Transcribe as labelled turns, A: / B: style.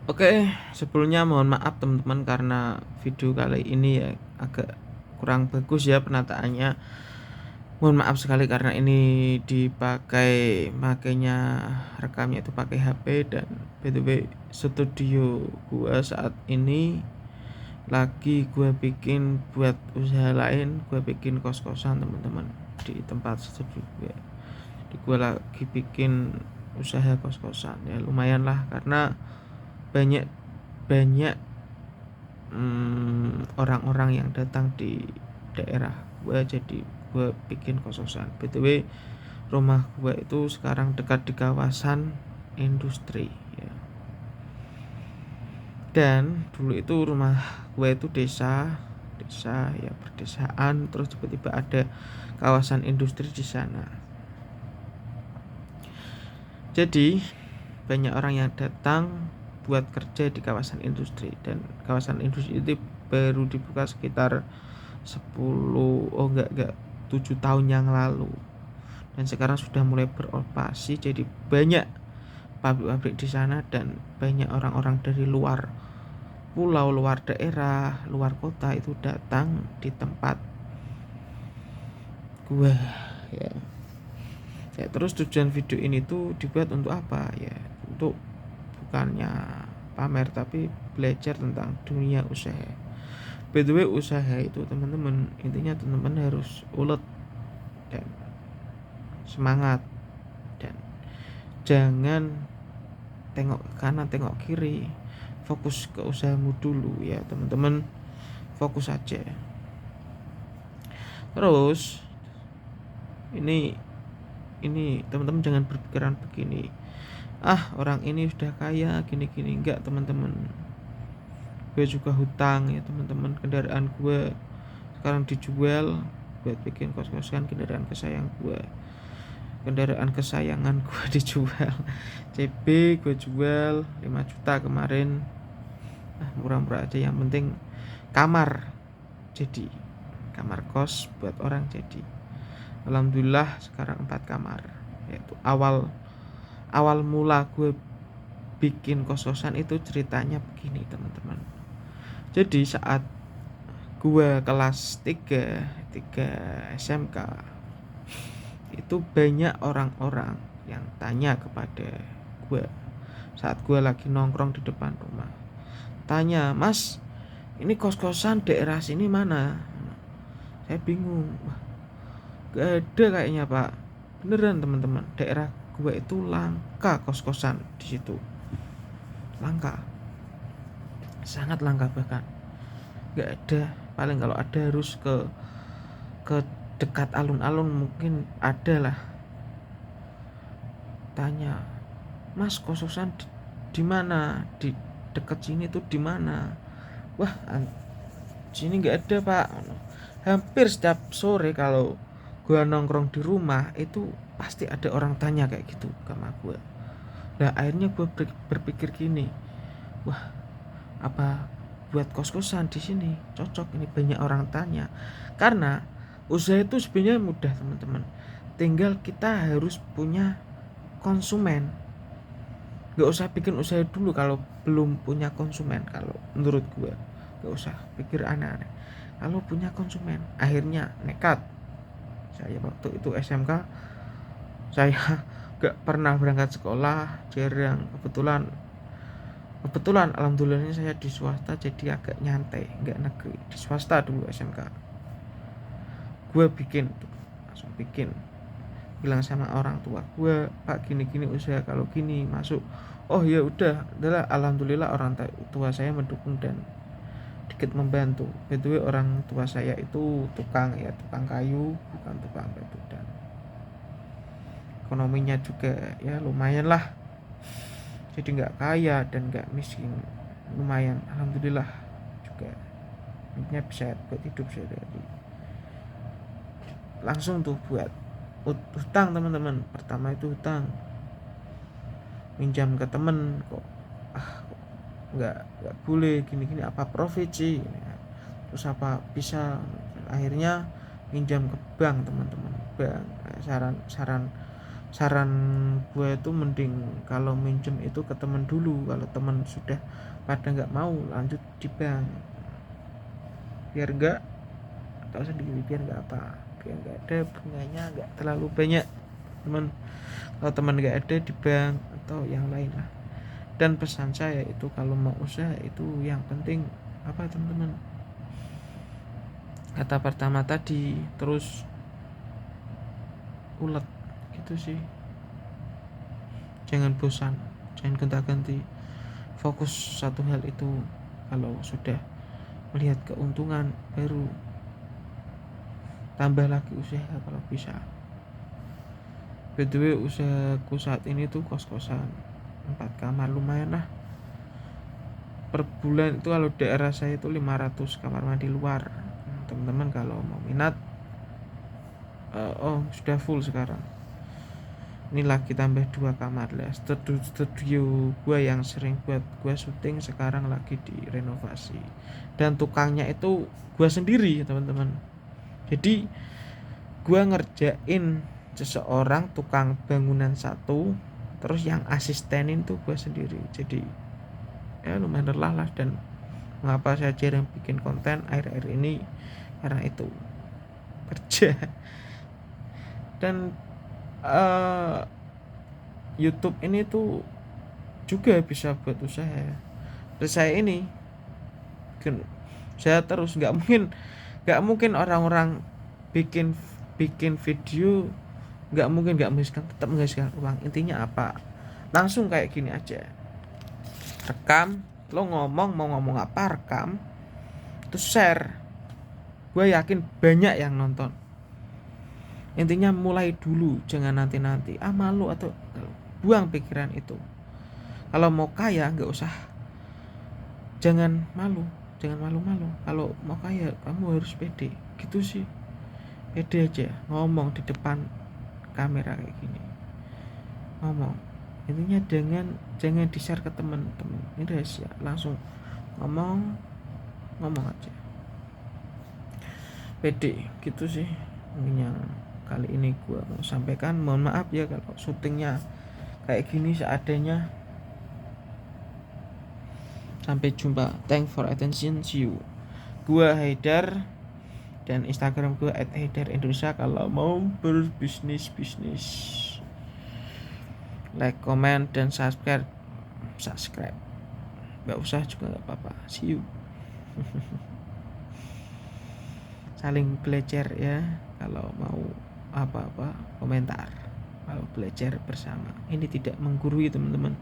A: Oke, sebelumnya mohon maaf teman-teman karena video kali ini ya agak kurang bagus ya penataannya. Mohon maaf sekali karena ini makanya rekamnya itu pakai HP. Dan by the way, studio gua saat ini lagi gua bikin buat usaha lain, gua bikin kos-kosan teman-teman di tempat studio gua. Di gua lagi bikin usaha kos-kosan ya, lumayan lah karena banyak banyak orang-orang yang datang di daerah gua, jadi gua bikin kos-kosan. BTW rumah gua itu sekarang dekat di kawasan industri ya. Dan dulu itu rumah gua itu desa ya, perdesaan, terus tiba-tiba ada kawasan industri di sana. Jadi banyak orang yang datang buat kerja di kawasan industri, dan kawasan industri itu baru dibuka sekitar 7 tahun yang lalu, dan sekarang sudah mulai beroperasi. Jadi banyak pabrik-pabrik di sana dan banyak orang-orang dari luar pulau, luar daerah, luar kota itu datang di tempat gua ya. Ya, terus tujuan video ini tuh dibuat untuk apa ya? Untuk bukannya pamer tapi belajar tentang dunia usaha. By the way, usaha itu teman-teman, intinya teman-teman harus ulet dan semangat, dan jangan tengok kanan tengok kiri, fokus ke usahamu dulu ya teman-teman, fokus aja. Terus ini teman-teman jangan berpikiran begini, orang ini sudah kaya gini-gini. Enggak teman-teman, gue juga hutang ya teman-teman. Kendaraan gue sekarang dijual buat bikin kos-kosan. Kendaraan kesayangan gue dijual. CB gue jual 5 juta kemarin. Murah-murah aja, yang penting kamar kos buat orang jadi. Alhamdulillah sekarang 4 kamar. Yaitu awal mula gue bikin kos-kosan itu ceritanya begini teman-teman. Jadi saat gue kelas 3 SMK, itu banyak orang-orang yang tanya kepada gue saat gue lagi nongkrong di depan rumah. Tanya, "Mas, ini kos-kosan daerah sini mana?" Saya bingung. Wah, gak ada kayaknya Pak. Beneran teman-teman, daerah gue itu langka kos-kosan di situ. Langka, sangat langka bahkan. Gak ada, paling kalau ada harus ke dekat alun-alun mungkin ada lah. Tanya, "Mas, kos-kosan di mana? Di dekat sini tuh di mana?" Wah, sini nggak ada Pak. Hampir setiap sore kalau gua nongkrong di rumah itu pasti ada orang tanya kayak gitu sama gua. Nah akhirnya gua berpikir gini, wah, apa buat kos-kosan di sini cocok, ini banyak orang tanya. Karena usaha itu sebenarnya mudah teman-teman, tinggal kita harus punya konsumen. Gak usah bikin usaha dulu kalau belum punya konsumen. Kalau menurut gue gak usah pikir aneh-aneh kalau punya konsumen. Akhirnya nekat, saya waktu itu SMK, saya gak pernah berangkat sekolah, jarang. Kebetulan alhamdulillahnya saya di swasta, jadi agak nyantai, gak negeri. Di swasta dulu SMK gue langsung bikin, bilang sama orang tua gue, "Pak, gini-gini usaha, kalau gini masuk." Oh ya udah, adalah alhamdulillah orang tua saya mendukung dan dikit membantu. By the way, orang tua saya itu tukang kayu, bukan tukang batu, dan ekonominya juga ya lumayan lah. Jadi nggak kaya dan nggak miskin, lumayan alhamdulillah juga. Intinya bisa buat hidup sehari-hari. Langsung tuh buat hutang teman-teman. Pertama itu hutang, minjam ke temen. Kok nggak boleh gini-gini, apa profit sih, terus apa bisa. Akhirnya minjam ke bank teman-teman. Bank saran saran gue itu mending kalau minjem itu ke temen dulu. Kalau temen sudah pada nggak mau, lanjut di bank, biar nggak atau sendiri, biar nggak apa, biar nggak ada bunganya nggak terlalu banyak teman. Kalau teman nggak ada di bank atau yang lain lah. Dan pesan saya itu kalau mau usaha itu yang penting apa teman-teman, kata pertama tadi, terus ulet gitu sih, jangan bosan, jangan gonta-ganti, fokus satu hal itu. Kalau sudah melihat keuntungan baru tambah lagi usaha kalau bisa. By the way, usahaku saat ini tuh kos-kosan 4 kamar, lumayan lah per bulan itu. Kalau daerah saya itu 500 kamar mandi luar. Teman-teman kalau mau minat, oh sudah full sekarang, ini lagi tambah 2 kamar lah. Studio gua yang sering buat gua syuting sekarang lagi direnovasi, dan tukangnya itu gua sendiri teman-teman. Jadi gua ngerjain seseorang tukang bangunan satu, terus yang asistenin tuh gua sendiri. Jadi ya lumayan lelah lah. Dan mengapa saya jarang bikin konten akhir-akhir ini, karena itu kerja. Dan YouTube ini tuh juga bisa buat usaha. Terus saya ini saya terus nggak mungkin orang-orang bikin video nggak menghasilkan, tetap menghasilkan uang. Intinya apa, langsung kayak gini aja, rekam, lo ngomong mau ngomong apa, rekam, terus share. Gue yakin banyak yang nonton. Intinya mulai dulu, jangan nanti malu atau buang pikiran itu. Kalau mau kaya nggak usah, jangan malu-malu. Kalau mau kaya kamu harus pede gitu sih, pede aja ngomong di depan kamera kayak gini, ngomong. Intinya jangan di-share ke teman-teman, ini rahasia, langsung ngomong aja, pede gitu sih. Mungkin yang kali ini gue mau sampaikan. Mohon maaf ya kalau syutingnya kayak gini seadanya. Sampai jumpa, thanks for attention, see you. Gua Haidar, dan Instagram gue @haidarindonesia kalau mau berbisnis. Like, comment, dan subscribe. Gak usah juga gak apa-apa, see you. Saling belajar ya, kalau mau apa-apa komentar, kalau belajar bersama. Ini tidak menggurui teman-teman.